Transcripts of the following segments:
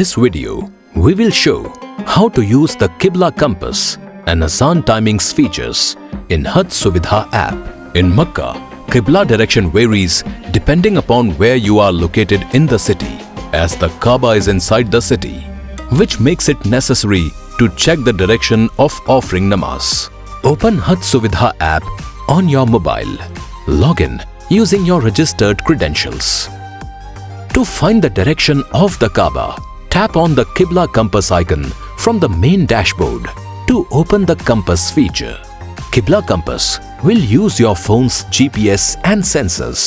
this video, we will show how to use the Qibla compass and Azan timings features in Hajj Suvidha app. In Makkah, Qibla direction varies depending upon where you are located in the city, as the Kaaba is inside the city, which makes it necessary to check the direction of offering namaz. Open Hajj Suvidha app on your mobile. Log in using your registered credentials. To find the direction of the Kaaba, tap on the Qibla compass icon from the main dashboard to open the compass feature. Qibla compass will use your phone's GPS and sensors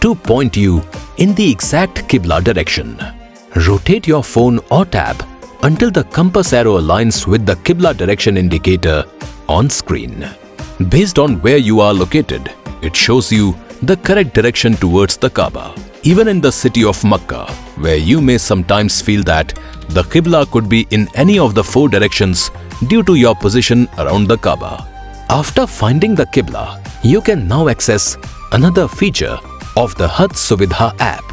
to point you in the exact Qibla direction. Rotate your phone or tab until the compass arrow aligns with the Qibla direction indicator on screen. Based on where you are located, it shows you the correct direction towards the Kaaba. Even in the city of Makkah, where you may sometimes feel that the Qibla could be in any of the 4 directions due to your position around the Kaaba. After finding the Qibla, you can now access another feature of the Hajj Suvidha app,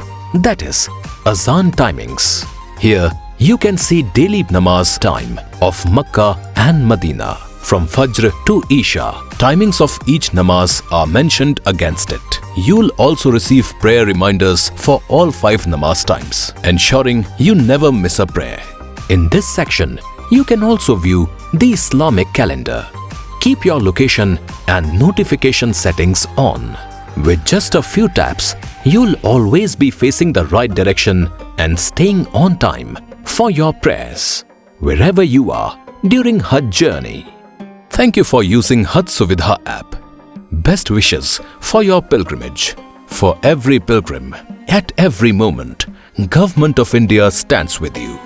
that is Azan timings. Here, you can see daily namaz time of Makkah and Medina. From Fajr to Isha, timings of each namaz are mentioned against it. You'll also receive prayer reminders for all 5 namaz times, ensuring you never miss a prayer. In this section, you can also view the Islamic calendar. Keep your location and notification settings on. With just a few taps, you'll always be facing the right direction and staying on time for your prayers, wherever you are during Hajj journey. Thank you for using Hajj Suvidha app. Best wishes for your pilgrimage. For every pilgrim, at every moment, Government of India stands with you.